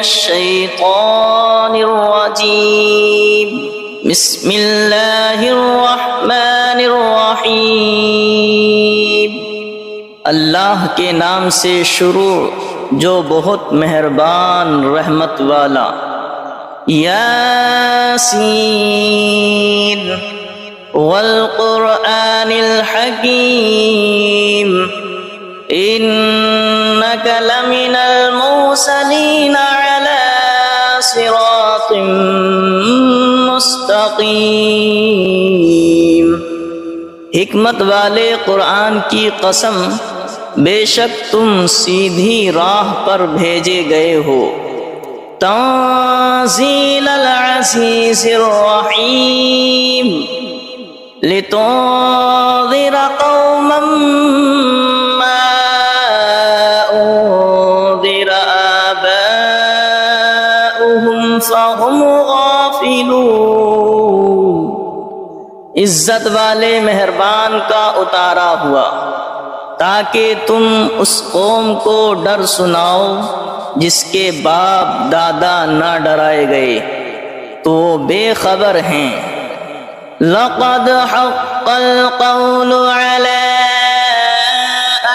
الشیطان الرجیم بسم اللہ الرحمن الرحیم اللہ کے نام سے شروع جو بہت مہربان رحمت والا۔ یاسین والقرآن الحکیم انک لمن المرسلین علی صراط مستقیم۔ حکمت والے قرآن کی قسم، بے شک تم سیدھی راہ پر بھیجے گئے ہو۔ تنزیل العزیز الرحیم لتنذر قوما ما انذر آباؤهم فهم غافلون۔ عزت والے مہربان کا اتارا ہوا تاکہ تم اس قوم کو ڈر سناؤ جس کے باپ دادا نہ ڈرائے گئے تو وہ بے خبر ہیں۔ لقد حق القول على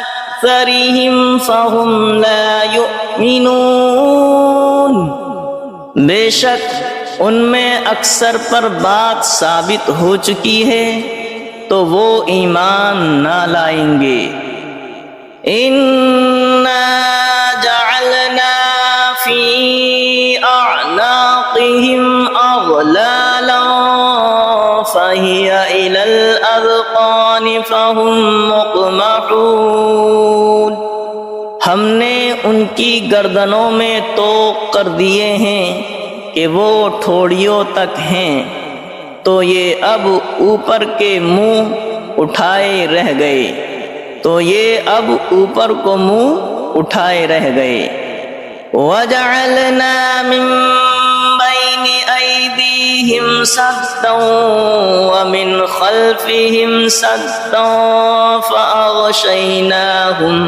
اکثرهم فهم لا يؤمنون۔ بے شک ان میں اکثر پر بات ثابت ہو چکی ہے تو وہ ایمان نہ لائیں گے۔ اِنَّا جَعَلْنَا فِي أَعْنَاقِهِمْ أَغْلَالًا فَهِيَ إِلَى الْأَذْقَانِ فَهُمْ مُقْمَحُونَ۔ ہم نے ان کی گردنوں میں طوق کر دیے ہیں کہ وہ ٹھوڑیوں تک ہیں، تو یہ اب اوپر کے منہ اٹھائے رہ گئے، تو یہ اب اوپر کو منہ اٹھائے رہ گئے۔ وَجَعَلْنَا مِن بَيْنِ أَيْدِيهِمْ سَدًّا وَمِنْ خَلْفِهِمْ سَدًّا فَأَغْشَيْنَاهُمْ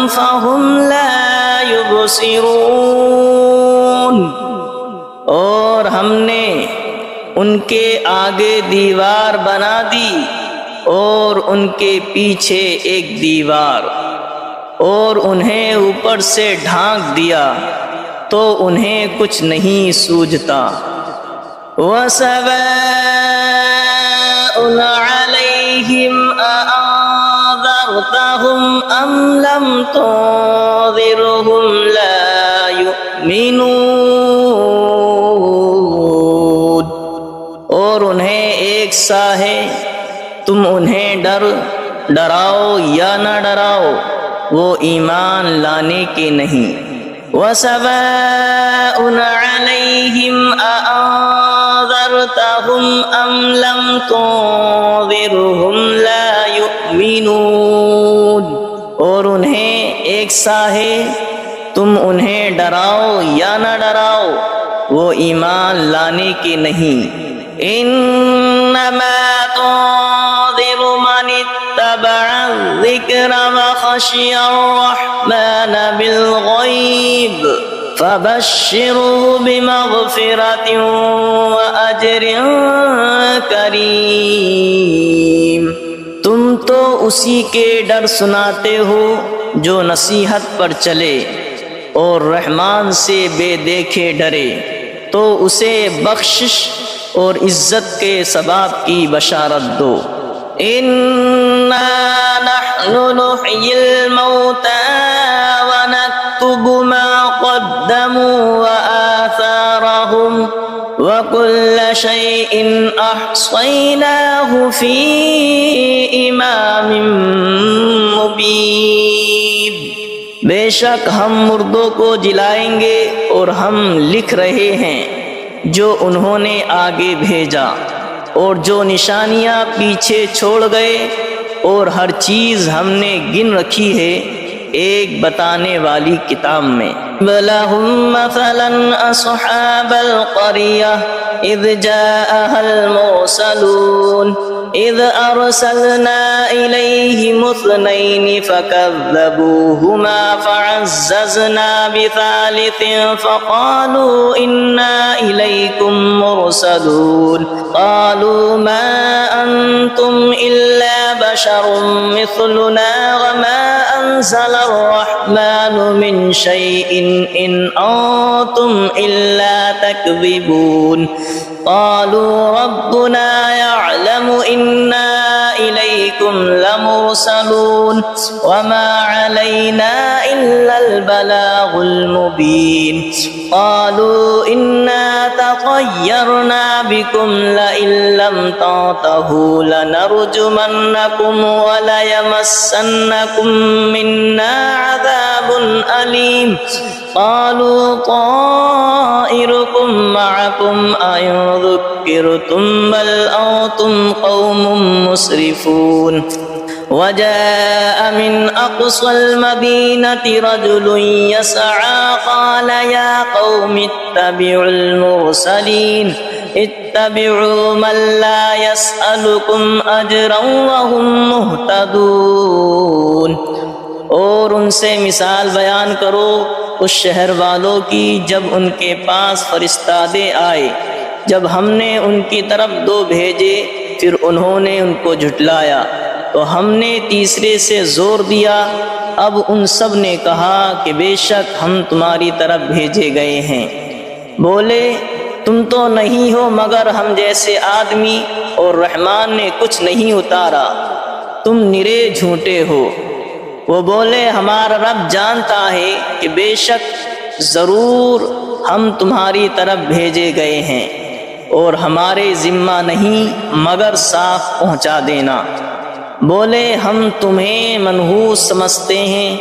فَهُمْ لَا يُبْصِرُونَ۔ اور ہم نے ان کے آگے دیوار بنا دی اور ان کے پیچھے ایک دیوار، اور انہیں اوپر سے ڈھانک دیا تو انہیں کچھ نہیں سوجھتا۔ وَسَوَاءٌ عَلَيْهِمْ أَأَنذَرْتَهُمْ أَمْ لَمْ تُنذِرْهُمْ لَا يُؤْمِنُونَ۔ اور انہیں ایک سا ہے، تم انہیں ڈراؤ یا نہ ڈراؤ، وہ ایمان لانے کے نہیں۔ وَسَوَاءٌ عَلَيْهِمْ أَأَنذَرْتَهُمْ أَمْ لَمْ تُنذِرْهُمْ لَا يُؤْمِنُونَ۔ اور انہیں ایک سا ہے، تم انہیں ڈراؤ یا نہ ڈراؤ، وہ ایمان لانے کے نہیں۔ انما تنذر من اتبع الذکر وخشی الرحمن بالغیب فبشره بمغفرة وأجر کریم۔ تم تو اسی کے ڈر سناتے ہو جو نصیحت پر چلے اور رحمان سے بے دیکھے ڈرے، تو اسے بخشش اور عزت کے ثواب کی بشارت دو۔ اِنَّا نَحْنُ نُحْيِي الْمَوْتَى وَنَكْتُبُ مَا قَدَّمُوا وَآثَارَهُمْ وَكُلَّ شَيْءٍ أَحْصَيْنَاهُ فِي إِمَامٍ مُبِينٍ۔ بے شک ہم مردوں کو جلائیں گے اور ہم لکھ رہے ہیں جو انہوں نے آگے بھیجا اور جو نشانیاں پیچھے چھوڑ گئے، اور ہر چیز ہم نے گن رکھی ہے ایک بتانے والی کتاب میں۔ وَلَهُمْ مَثَلًا أَصْحَابَ الْقَرْيَةِ إِذْ جَاءَهَا الْمُرْسَلُونَ إذ أرسلنا إليهم اثنين فكذبوهما فعززنا بثالث فقالوا إنا إليكم مرسلون قالوا ما أنتم إلا بشر مثلنا وما أنزل الرحمن من شيء إن أنتم إلا تكذبون قالوا ربنا يعلم إنا إليكم لمرسلون وما علينا إلا البلاغ المبين قالوا إنا تطيرنا بكم لئن لم تنتهوا لنرجمنكم وليمسنكم منا عذاب أليم قالوا طائركم معكم أئن ذكرتم بل أنتم قوم مسرفون وجاء من أقصى المدينة رجل يسعى قال يا قوم اتبعوا المرسلين اتبعوا من لا يسألكم أجرا وهم مهتدون اور ان سے مثال بیان کرو اس شہر والوں کی جب ان کے پاس فرستادے آئے، جب ہم نے ان کی طرف دو بھیجے پھر انہوں نے ان کو جھٹلایا تو ہم نے تیسرے سے زور دیا۔ اب ان سب نے کہا کہ بے شک ہم تمہاری طرف بھیجے گئے ہیں۔ بولے تم تو نہیں ہو مگر ہم جیسے آدمی اور رحمان نے کچھ نہیں اتارا، تم نرے جھوٹے ہو۔ وہ بولے ہمارا رب جانتا ہے کہ بے شک ضرور ہم تمہاری طرف بھیجے گئے ہیں اور ہمارے ذمہ نہیں مگر صاف پہنچا دینا۔ بولے ہم تمہیں منحوس سمجھتے ہیں،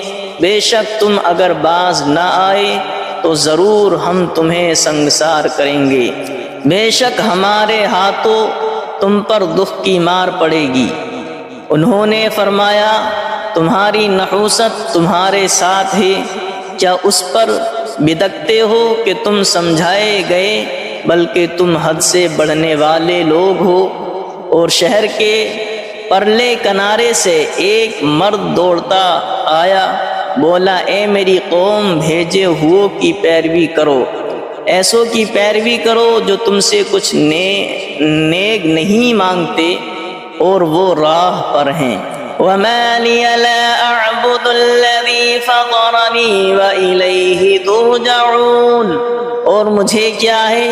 بے شک تم اگر باز نہ آئے تو ضرور ہم تمہیں سنگسار کریں گے، بے شک ہمارے ہاتھوں تم پر دکھ کی مار پڑے گی۔ انہوں نے فرمایا تمہاری نحوست تمہارے ساتھ ہے، کیا اس پر بدکتے ہو کہ تم سمجھائے گئے، بلکہ تم حد سے بڑھنے والے لوگ ہو۔ اور شہر کے پرلے کنارے سے ایک مرد دوڑتا آیا، بولا اے میری قوم بھیجے ہوئوں کی پیروی کرو، ایسوں کی پیروی کرو جو تم سے کچھ نیک نہیں مانگتے اور وہ راہ پر ہیں۔ وَمَا لِيَ لَا أَعْبُدُ الَّذِي فَطَرَنِي وَإِلَيْهِ تُرْجَعُونَ، اور مجھے کیا ہے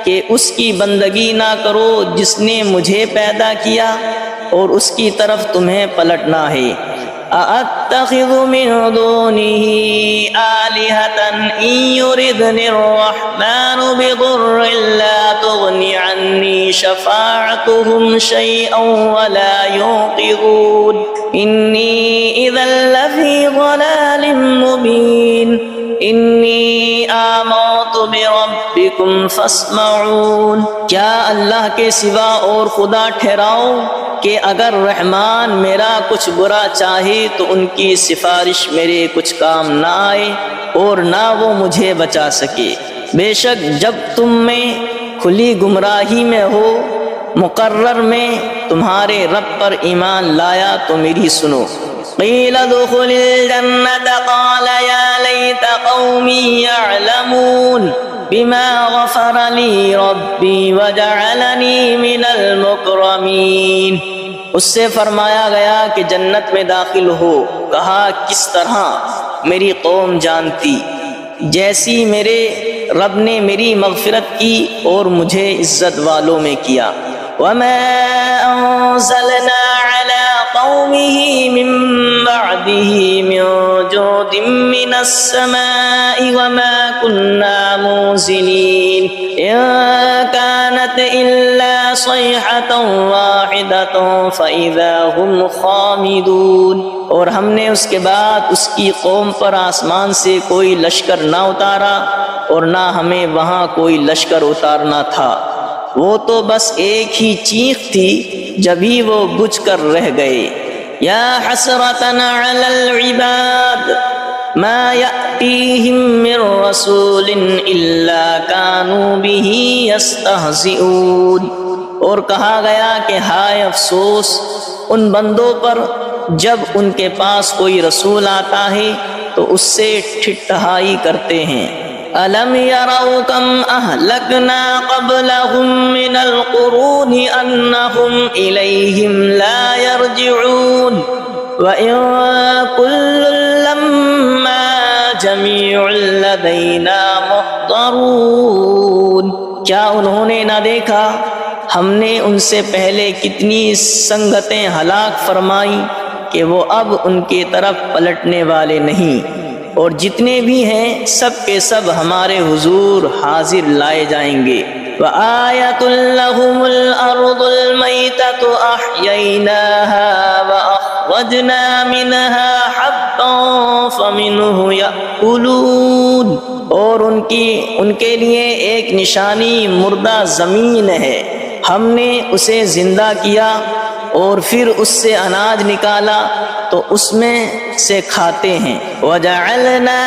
کہ اس کی بندگی نہ کرو جس نے مجھے پیدا کیا اور اس کی طرف تمہیں پلٹنا ہے۔ أَأَتَّخِذُ مِن دُونِهِ آلِهَةً إِن يُرِدْنِ الرَّحْمَنُ بِضُرٍّ لَّا تُغْنِ عَنِّي شَفَاعَتُهُمْ شَيْئًا وَلَا يُنقِذُونِ إِنِّي إِذًا لَّفِي ضَلَالٍ مُّبِينٍ إِنِّي آمَنتُ بِرَبِّكُمْ فَاسْمَعُونِ، کیا اللہ کے سوا اور خدا ٹھہراؤ کہ اگر رحمان میرا کچھ برا چاہے تو ان کی سفارش میرے کچھ کام نہ آئے اور نہ وہ مجھے بچا سکے۔ بے شک جب تم میں کھلی گمراہی میں ہو مقرر میں تمہارے رب پر ایمان لایا تو میری سنو۔ قیل ادخل الجنة قال یا لیت قومی یعلمون بما غفر لی ربی وجعلنی من المکرمین، اس سے فرمایا گیا کہ جنت میں داخل ہو، کہا کس طرح میری قوم جانتی، جیسی میرے رب نے میری مغفرت کی اور مجھے عزت والوں میں کیا۔ وما انزلنا على قومه من بعده من جود من السماء وما كنا منزلين إن كانت إلا صيحة واحدة فإذا هم خامدون، اور ہم نے اس کے بعد اس کی قوم پر آسمان سے کوئی لشکر نہ اتارا اور نہ ہمیں وہاں کوئی لشکر اتارنا تھا، وہ تو بس ایک ہی چیخ تھی جبھی وہ بجھ کر رہ گئے۔ یا حسرتنا علی العباد ما یأتیہم من رسول الا کانوا به یستہزئون، اور کہا گیا کہ ہائے افسوس ان بندوں پر جب ان کے پاس کوئی رسول آتا ہے تو اس سے ٹھٹھائی کرتے ہیں۔ أَلَمْ يَرَوْا كَمْ أَهْلَكْنَا قَبْلَهُمْ مِنَ الْقُرُونِ أَنَّهُمْ إِلَيْهِمْ لَا يَرْجِعُونَ وَإِن كُلٌّ لَّمَّا جَمِيعٌ لَّدَيْنَا مُحْضَرُونَ۔ کیا انہوں نے نہ دیکھا ہم نے ان سے پہلے کتنی سنگتیں ہلاک فرمائی کہ وہ اب ان کی طرف پلٹنے والے نہیں، اور جتنے بھی ہیں سب کے سب ہمارے حضور حاضر لائے جائیں گے۔ وَآيَةٌ لَّهُمُ الْأَرْضُ الْمَيْتَةُ أَحْيَيْنَاهَا وَأَخْرَجْنَا مِنْهَا حَبًّا فَمِنْهُ يَأْكُلُونَ۔ اور ان کے لیے ایک نشانی مردہ زمین ہے، ہم نے اسے زندہ کیا اور پھر اس سے اناج نکالا تو اس میں سے کھاتے ہیں۔ وَجَعَلْنَا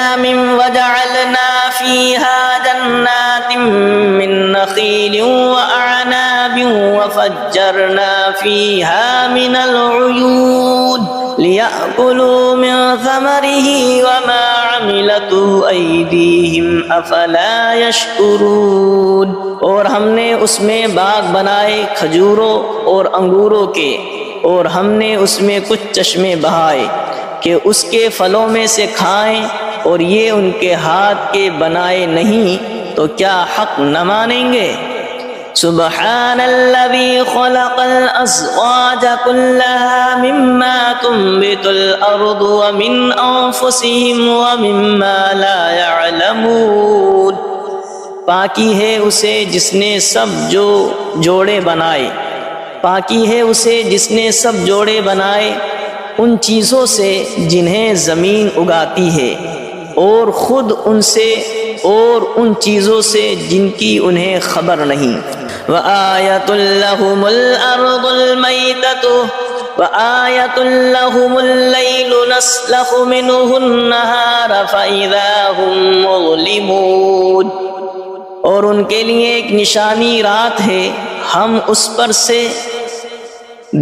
فِيهَا جَنَّاتٍ مِّن نَّخِيلٍ وَأَعْنَابٍ وَفَجَّرْنَا فِيهَا مِنَ الْعُيُونِ لِيَأْكُلُوا مِن ثَمَرِهِ وَمَا عَمِلَتْهُ أَيْدِيهِمْ أَفَلَا يَشْكُرُونَ۔ اور ہم نے اس میں باغ بنائے کھجوروں اور انگوروں کے، اور ہم نے اس میں کچھ چشمے بہائے کہ اس کے پھلوں میں سے کھائیں، اور یہ ان کے ہاتھ کے بنائے نہیں تو کیا حق نہ مانیں گے؟ سبحان الذي خلق الأزواج كلها مما تنبت الأرض ومن أنفسهم ومما لا يعلمون۔ پاکی ہے اسے جس نے سب جوڑے بنائے، پاکی ہے اسے جس نے سب جوڑے بنائے ان چیزوں سے جنہیں زمین اگاتی ہے، اور خود ان سے اور ان چیزوں سے جن کی انہیں خبر نہیں۔ وَآيَةٌ لَّهُمُ الْأَرْضُ الْمَيْتَةُ وَآيَةٌ لَّهُمُ اللَّيْلُ نَسْلَخُ مِنْهُ النَّهَارَ فَإِذَا هُمْ مُظْلِمُونَ۔ اور ان کے لیے ایک نشانی رات ہے، ہم اس پر سے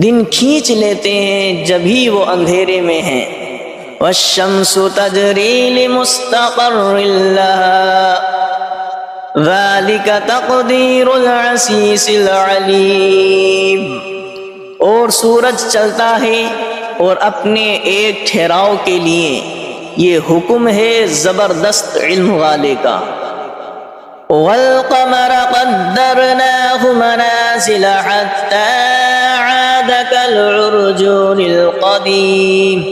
دن کھینچ لیتے ہیں جبھی وہ اندھیرے میں ہیں۔ وَالشَّمْسُ تَجْرِي لِمُسْتَقَرٍّ لَّهَا ذَلِكَ تَقْدِيرُ الْعَزِيزِ الْعَلِيمِ۔ اور سورج چلتا ہے اور اپنے ایک ٹھہراؤ کے لیے، یہ حکم ہے زبردست علم والے کا۔ وَالْقَمَرَ قَدَّرْنَاهُ مَنَازِلَ حَتَّى عَادَ كَالْعُرْجُونِ الْقَدِيمِ۔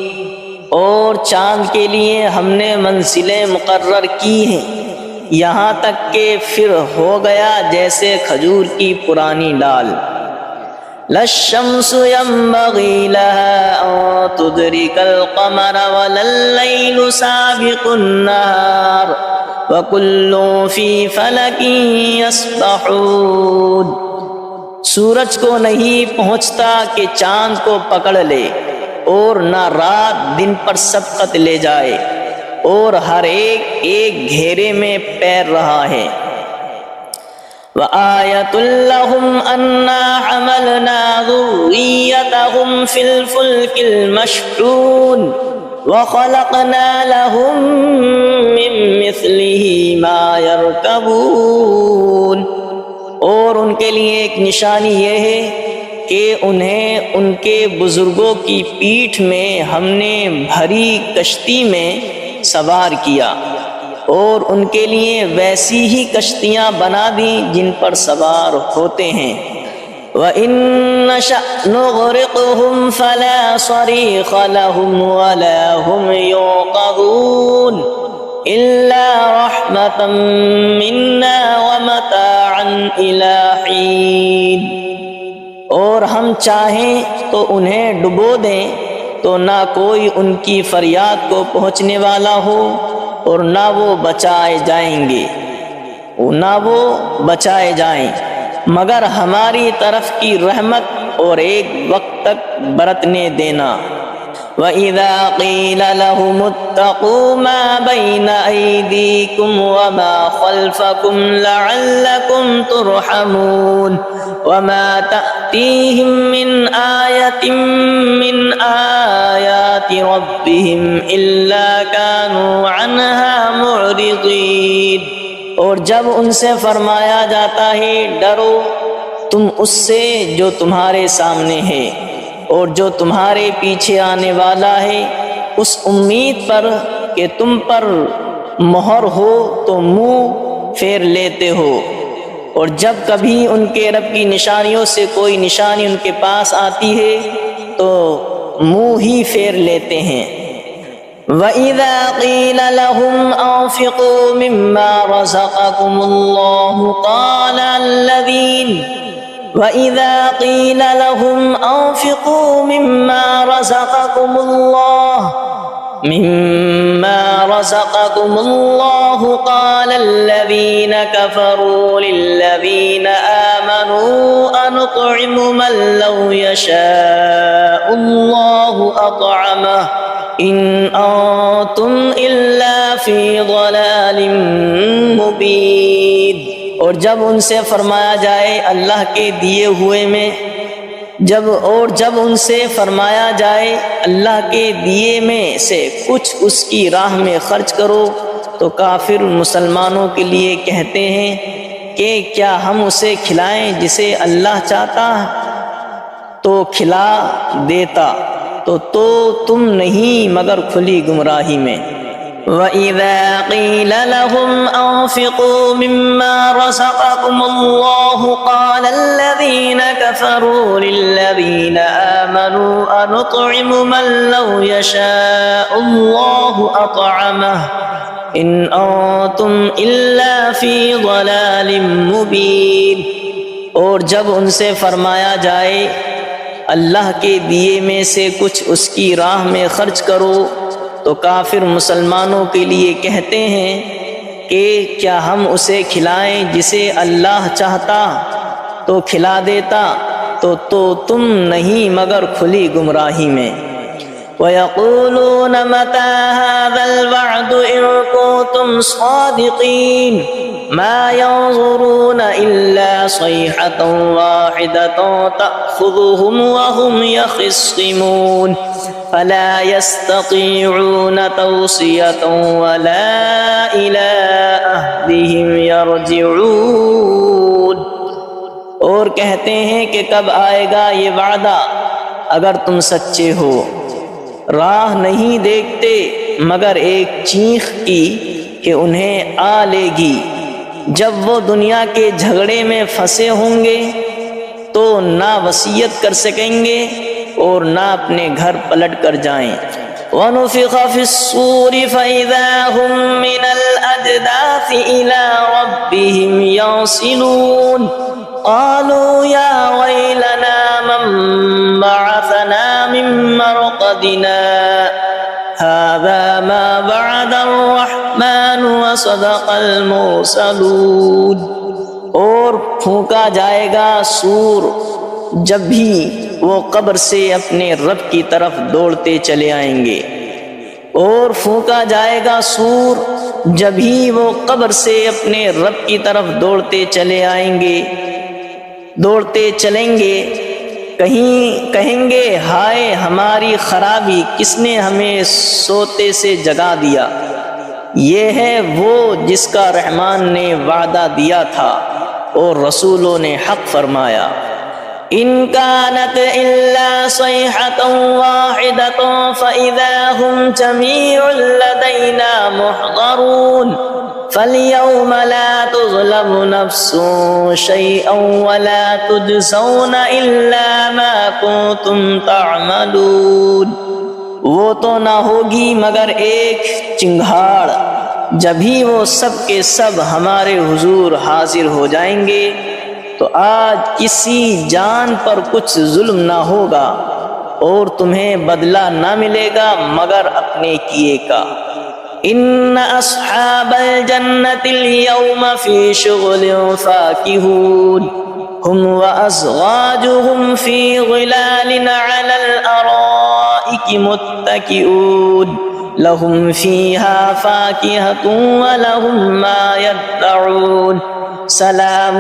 اور چاند کے لیے ہم نے منزلیں مقرر کی ہیں یہاں تک کہ پھر ہو گیا جیسے کھجور کی پرانی ڈال۔ لَا الشَّمْسُ يَنبَغِي لَهَا أَن تُدْرِكَ الْقَمَرَ وَلَا اللَّيْلُ سَابِقُ النَّهَارِ وَكُلٌّ فِي فَلَكٍ يَسْبَحُونَ۔ سورج کو نہیں پہنچتا کہ چاند کو پکڑ لے، اور نہ رات دن پر سبقت لے جائے، اور ہر ایک گھیرے میں پیر رہا ہے۔ وَآيَةٌ لَّهُمْ أَنَّا حَمَلْنَا ذُرِّيَّتَهُمْ فِي الْفُلْكِ الْمَشْحُونِ وَخَلَقْنَا لَهُم مِّن مِّثْلِهِ مَا يَرْكَبُونَ۔ اور ان کے لیے ایک نشانی یہ ہے کہ انہیں ان کے بزرگوں کی پیٹھ میں ہم نے بھری کشتی میں سوار کیا، اور ان کے لیے ویسی ہی کشتیاں بنا دیں جن پر سوار ہوتے ہیں۔ وَإِن نَّشَأْ نُغْرِقْهُمْ فَلَا صَرِيخَ لَهُمْ وَلَا هُمْ يُنقَذُونَ إِلَّا رَحْمَةً مِّنَّا وَمَتَاعًا إِلَىٰ حِينٍ۔ اور ہم چاہیں تو انہیں ڈبو دیں تو نہ کوئی ان کی فریاد کو پہنچنے والا ہو، اور نہ وہ بچائے جائیں مگر ہماری طرف کی رحمت اور ایک وقت تک برتنے دینا۔ وَإِذَا قِيلَ لَهُمُ اتَّقُوا مَا بَيْنَ أَيْدِيكُمْ وَمَا خَلْفَكُمْ لَعَلَّكُمْ تُرْحَمُونَ وَمَا تَأْتِيهِمْ مِنْ آيَةٍ مِنْ آيَاتِ رَبِّهِمْ إِلَّا كَانُوا عَنْهَا مُعْرِضِينَ۔ اور جب ان سے فرمایا جاتا ہے ڈرو تم اس سے جو تمہارے سامنے ہے اور جو تمہارے پیچھے آنے والا ہے، اس امید پر کہ تم پر مہر ہو تو منہ پھیر لیتے ہو، اور جب کبھی ان کے رب کی نشانیوں سے کوئی نشانی ان کے پاس آتی ہے تو منہ ہی پھیر لیتے ہیں۔ وَإِذَا قِيلَ لَهُمْ أَنفِقُوا مِمَّا رَزَقَكُمُ اللَّهُ وَإِذَا قِيلَ لَهُمْ أَنفِقُوا مِمَّا رَزَقَكُمُ اللَّهُ قَالَ الَّذِينَ كَفَرُوا لِلَّذِينَ آمَنُوا أَنُطْعِمُ مَن لَّوْ يَشَاءُ اللَّهُ أَطْعَمَهُ إِنْ أَنتُمْ إِلَّا فِي ضَلَالٍ مُّبِينٍ۔ اور جب ان سے فرمایا جائے اللہ کے دیے ہوئے میں جب ان سے فرمایا جائے اللہ کے دیے میں سے کچھ اس کی راہ میں خرچ کرو تو کافر مسلمانوں کے لیے کہتے ہیں کہ کیا ہم اسے کھلائیں جسے اللہ چاہتا تو کھلا دیتا، تو تم نہیں مگر کھلی گمراہی میں۔ وَإِذَا قِيلَ لَهُمْ أَنفِقُوا مِمَّا رَزَقَكُمُ اللَّهُ قَالَ الَّذِينَ كَفَرُوا لِلَّذِينَ آمَنُوا أَنُطْعِمُ مَن لَّوْ يَشَاءُ اللَّهُ أَطْعَمَهُ إِنْ أَنتُمْ إِلَّا فِي ضَلَالٍ مُّبِينٍ۔ اور جب ان سے فرمایا جائے اللہ کے دیے میں سے کچھ اس کی راہ میں خرچ کرو تو کافر مسلمانوں کے لیے کہتے ہیں کہ کیا ہم اسے کھلائیں جسے اللہ چاہتا تو کھلا دیتا، تو تم نہیں مگر کھلی گمراہی میں۔ وَيَقُولُونَ مَتَىٰ هَٰذَا الْوَعْدُ إِن كُنتُمْ صَادِقِينَ مَا يَنظُرُونَ إِلَّا صَيْحَةً وَاحِدَةً تَأْخُذُهُمْ وَهُمْ يَخِصِّمُونَ فَلَا يَسْتَطِيعُونَ تَوْصِيَةً وَلَا إِلَىٰ أَهْلِهِمْ يَرْجِعُونَ۔ اور کہتے ہیں کہ کب آئے گا یہ وعدہ اگر تم سچے ہو، راہ نہیں دیکھتے مگر ایک چیخ کی کہ انہیں آ لے گی، جب وہ دنیا کے جھگڑے میں پھنسے ہوں گے تو نہ وصیت کر سکیں گے اور نہ اپنے گھر پلٹ کر جائیں۔ وَنُفِخَ فِي الصُّورِ فَإِذَا هُم مِّنَ الْأَجْدَاثِ إِلَىٰ رَبِّهِمْ يَنسِلُونَ قَالُوا يَا وَيْلَنَا مَن بَعَثَنَا مِن مَّرْقَدِنَا هَٰذَا مَا وَعَدَ الرَّحْمَٰنُ وَصَدَقَ الْمُرْسَلُونَ۔ اور پھونکا جائے گا سور جب بھی وہ قبر سے اپنے رب کی طرف دوڑتے چلے آئیں گے، اور پھونکا جائے گا سور جب ہی وہ قبر سے اپنے رب کی طرف دوڑتے چلے آئیں گے، دوڑتے چلیں گے، کہیں گے ہائے ہماری خرابی، کس نے ہمیں سوتے سے جگا دیا۔ یہ ہے وہ جس کا رحمان نے وعدہ دیا تھا اور رسولوں نے حق فرمایا۔ إِن كَانَتْ إِلَّا صَيْحَةً وَاحِدَةً فَإِذَا هُمْ جَمِيعٌ لَّدَيْنَا مُحْضَرُونَ فَالْيَوْمَ لَا تُظْلَمُ نَفْسٌ شَيْئًا وَلَا تُجْزَوْنَ إِلَّا مَا كُنتُمْ تَعْمَلُونَ۔ وہ تو نہ ہوگی مگر ایک چنگھاڑ، جبھی وہ سب کے سب ہمارے حضور حاضر ہو جائیں گے تو آج کسی جان پر کچھ ظلم نہ ہوگا اور تمہیں بدلہ نہ ملے گا مگر اپنے کیے کا۔ ان اصحاب الجنة اليوم في شغل فاكهون هم وازواجهم في ظلال على الارائك الارائك متكئون لهم فيها فاكهة ولهم ما يدعون سلام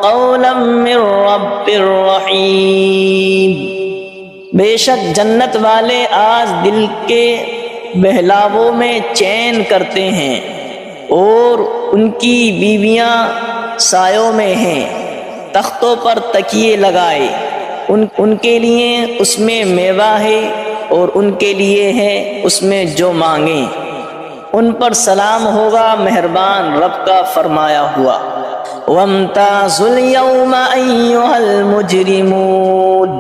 قولا من رب رحیم۔ بے شک جنت والے آج دل کے بہلاووں میں چین کرتے ہیں، اور ان کی بیویاں سایوں میں ہیں، تختوں پر تکیے لگائے، ان کے لیے اس میں میوہ ہے اور ان کے لیے ہے اس میں جو مانگیں، ان پر سلام ہوگا مہربان رب کا فرمایا ہوا۔ وَامْتَازُوا الْيَوْمَ أَيُّهَا الْمُجْرِمُونَ،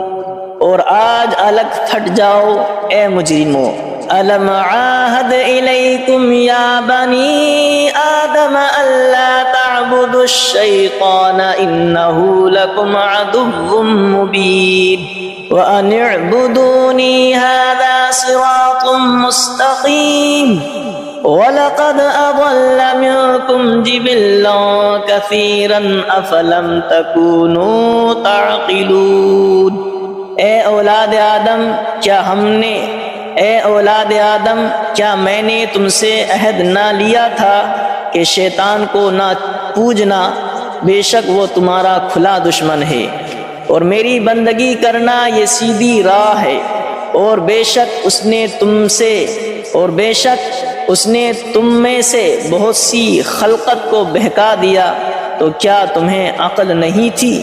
اور آج الگ پھٹ جاؤ اے مجرموں۔ أَلَمْ عَاهَدْ إِلَيْكُمْ يَا بَنِي آدَمَ أَلَّا تَعْبُدُوا الشَّيْطَانَ إِنَّهُ لَكُمْ عَدُوٌّ مُّبِينٌ وَأَنِ اعْبُدُونِي هَذَا صِرَاطٌ مُّسْتَقِيمٌ وَلَقَدْ أَضَلَّ مِنكُمْ جِبِلًّا كَثِيرًا أَفَلَمْ تَكُونُوا تَعْقِلُونَ۔ اے اولاد آدم کیا میں نے تم سے عہد نہ لیا تھا کہ شیطان کو نہ پوجنا، بے شک وہ تمہارا کھلا دشمن ہے، اور میری بندگی کرنا یہ سیدھی راہ ہے، اور بے شک اس نے تم میں سے بہت سی خلقت کو بہکا دیا، تو کیا تمہیں عقل نہیں تھی؟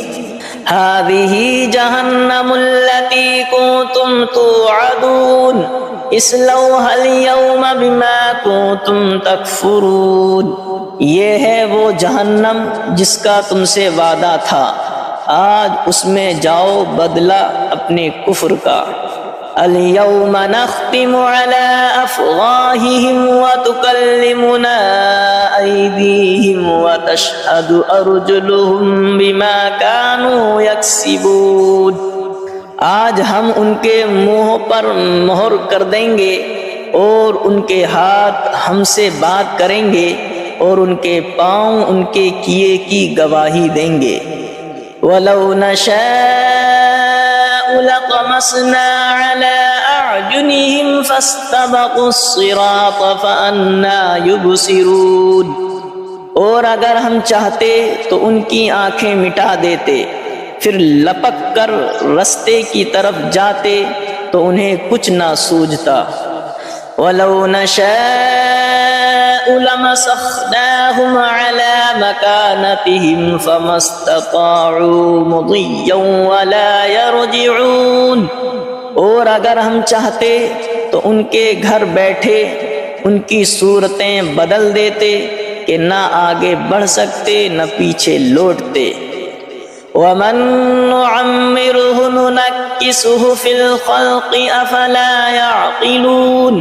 هذه جہنم التي كنتم توعدون اصلوها اليوم بما كنتم تکفرون، یہ ہے وہ جہنم جس کا تم سے وعدہ تھا، آج اس میں جاؤ بدلہ اپنے کفر کا۔ اليوم نختم على أفواههم وتكلمنا أيديهم وتشهد أرجلهم بما كانوا يكسبون، آج ہم ان کے منہ پر مہر کر دیں گے، اور ان کے ہاتھ ہم سے بات کریں گے، اور ان کے پاؤں ان کے کیے کی گواہی دیں گے۔ وَلَوْ نَشَاءُ لَطَمَسْنَا عَلَىٰ أَعْيُنِهِمْ فَاسْتَبَقُوا الصِّرَاطَ فَأَنَّىٰ يُبْصِرُونَ، اور اگر ہم چاہتے تو ان کی آنکھیں مٹا دیتے، پھر لپک کر رستے کی طرف جاتے تو انہیں کچھ نہ سوجھتا۔ وَلَوْ نَشَاءُ لَمَسَخْنَاهُمْ عَلَىٰ مَكَانَتِهِمْ فَمَا اسْتَطَاعُوا مُضِيًّا وَلَا يَرْجِعُونَ، اور اگر ہم چاہتے تو ان کے گھر بیٹھے ان کی صورتیں بدل دیتے کہ نہ آگے بڑھ سکتے نہ پیچھے لوٹتے۔ وَمَن نُّعَمِّرْهُ نُنَكِّسْهُ فِي الْخَلْقِ أَفَلَا يَعْقِلُونَ،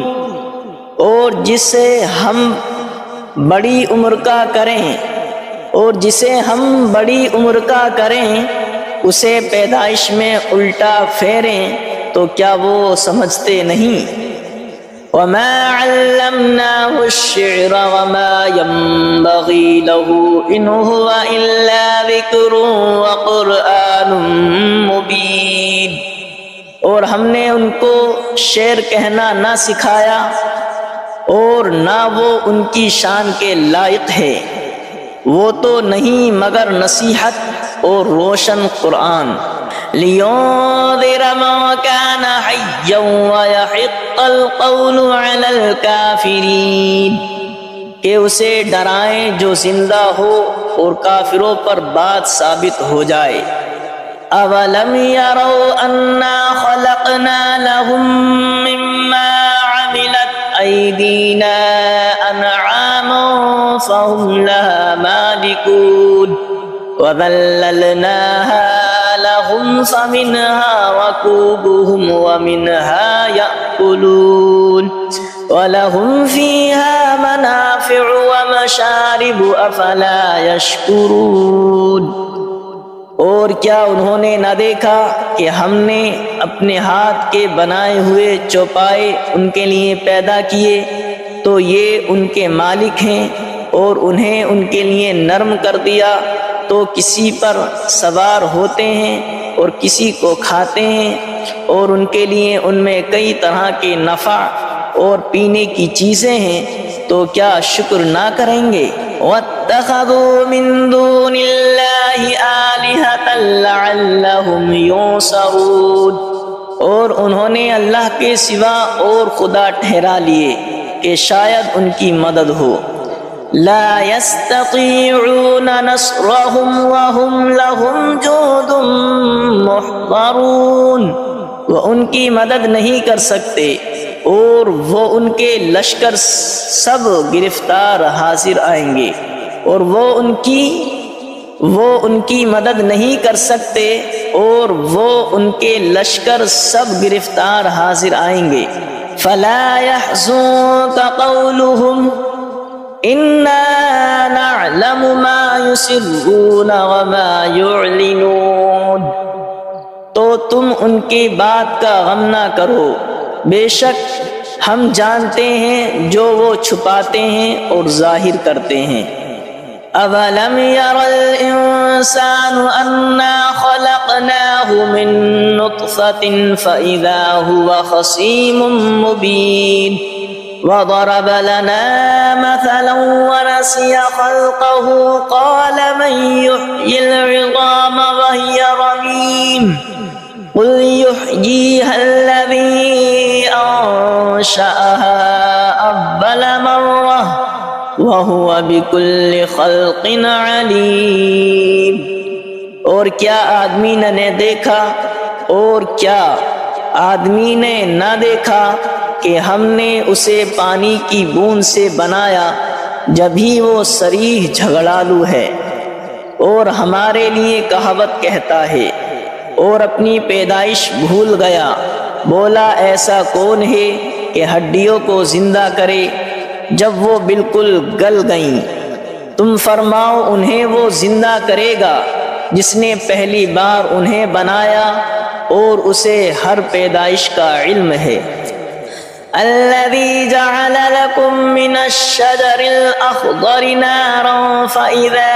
اور جسے ہم بڑی عمر کا کریں اسے پیدائش میں الٹا پھیریں تو کیا وہ سمجھتے نہیں؟ وَمَا عَلَّمْنَاهُ الشِّعْرَ وَمَا يَنبَغِي لَهُ إِنْ هُوَ إِلَّا ذِكْرٌ وَقُرْآنٌ مُبِينٌ، اور ہم نے ان کو شعر کہنا نہ سکھایا، اور نہ وہ ان کی شان کے لائق ہے، وہ تو نہیں مگر نصیحت اور روشن قرآن۔ لِيُنذِرَ مَن كَانَ حَيًّا وَيَحِقَّ الْقَوْلُ عَلَى الْكَافِرِينَ، کہ اسے ڈرائیں جو زندہ ہو اور کافروں پر بات ثابت ہو جائے۔ أَوَلَمْ يَرَوْا أَنَّا خَلَقْنَا لَهُم مِّمَّا عَمِلَتْ أَيْدِينَا أَنْعَامًا فَهُمْ لَهَا مَالِكُونَ وَذَلَّلْنَاهَا لَهُمْ فَمِنْهَا رَكُوبُهُمْ وَمِنْهَا يَأْكُلُونَ وَلَهُمْ فِيهَا مَنَافِعُ وَمَشَارِبُ أَفَلَا يَشْكُرُونَ، اور کیا انہوں نے نہ دیکھا کہ ہم نے اپنے ہاتھ کے بنائے ہوئے چوپائے ان کے لیے پیدا کیے، تو یہ ان کے مالک ہیں، اور انہیں ان کے لیے نرم کر دیا تو کسی پر سوار ہوتے ہیں اور کسی کو کھاتے ہیں، اور ان کے لیے ان میں کئی طرح کے نفع اور پینے کی چیزیں ہیں، تو کیا شکر نہ کریں گے؟ وَاتَّخَذُوا مِن دُونِ اللَّهِ آلِهَةً لَعَلَّهُمْ يُنصَرُونَ، اور انہوں نے اللہ کے سوا اور خدا ٹھہرا لیے کہ شاید ان کی مدد ہو۔ لا يستطيعون نصرهم وهم لهم جند محضرون، وہ ان کی مدد نہیں کر سکتے اور وہ ان کے لشکر سب گرفتار حاضر آئیں گے، اور وہ ان کی مدد نہیں کر سکتے اور وہ ان کے لشکر سب گرفتار حاضر آئیں گے۔ فلا يحزنك قولهم انا نعلم ما يسرون وما يعلنون، تو تم ان کی بات کا غم نہ کرو، بے شک ہم جانتے ہیں جو وہ چھپاتے ہیں اور ظاہر کرتے ہیں۔ اولم ير الانسان انا خلقناه من نطفة فاذا هو خصيم مبين، وضرب لنا مثلا ونسي خلقه قال من يحيي العظام وهي رميم قل يحييها الذي أنشأها أول مرة وهو بكل خلق عليم، اور کیا آدمی نے دیکھا اور کیا آدمی نے نہ دیکھا کہ ہم نے اسے پانی کی بوند سے بنایا جبھی وہ صریح جھگڑالو ہے، اور ہمارے لیے کہاوت کہتا ہے اور اپنی پیدائش بھول گیا، بولا ایسا کون ہے کہ ہڈیوں کو زندہ کرے جب وہ بالکل گل گئیں؟ تم فرماؤ انہیں وہ زندہ کرے گا جس نے پہلی بار انہیں بنایا اور اسے ہر پیدائش کا علم ہے۔ الذي جعل لكم من الشجر الأخضر نارا فإذا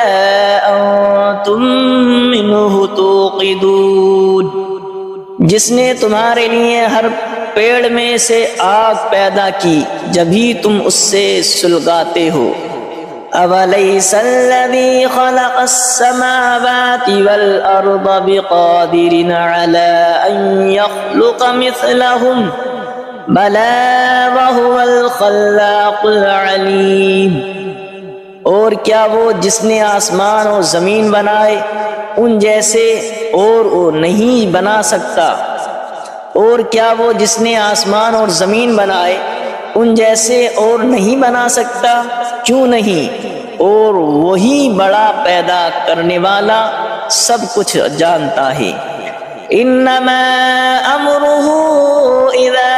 أنتم منه توقدون، جس نے تمہارے لیے ہر پیڑ میں سے آگ پیدا کی جبھی تم اس سے سلگاتے ہو۔ أَوَلَيْسَ الَّذِي خَلَقَ السَّمَاوَاتِ وَالْأَرْضَ بِقَادِرٍ عَلَىٰ أَن يَخْلُقَ مِثْلَهُمْ بَلَىٰ وَهُوَ الْخَلَّاقُ الْعَلِيمُ، اور کیا وہ جس نے آسمان اور زمین بنائے ان جیسے اور وہ نہیں بنا سکتا؟ اور کیا وہ جس نے آسمان اور زمین بنائے ان جیسے اور نہیں بنا سکتا؟ کیوں نہیں، اور وہی بڑا پیدا کرنے والا سب کچھ جانتا ہے۔ انما امره اذا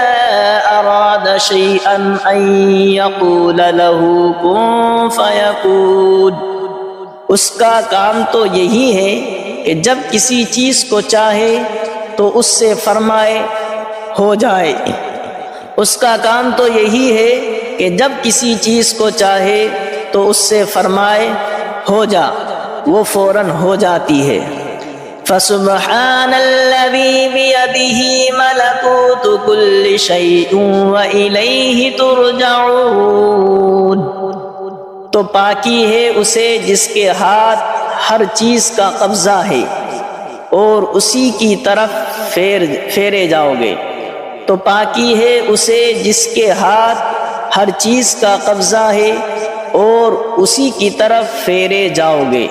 اراد شيئا ان يقول له كن فيكون، اس کا کام تو یہی ہے کہ جب کسی چیز کو چاہے تو اس سے فرمائے ہو جائے۔ اس کا کام تو یہی ہے کہ جب کسی چیز کو چاہے تو اس سے فرمائے ہو جا، وہ فوراً ہو جاتی ہے۔ فسبحان الذي بيده ملكوت كل شيء وإليه ترجعون، تو پاکی ہے اسے جس کے ہاتھ ہر چیز کا قبضہ ہے اور اسی کی طرف پھیرے جاؤ گے۔ تو پاکی ہے اسے جس کے ہاتھ ہر چیز کا قبضہ ہے اور اسی کی طرف پھیرے جاؤ گے۔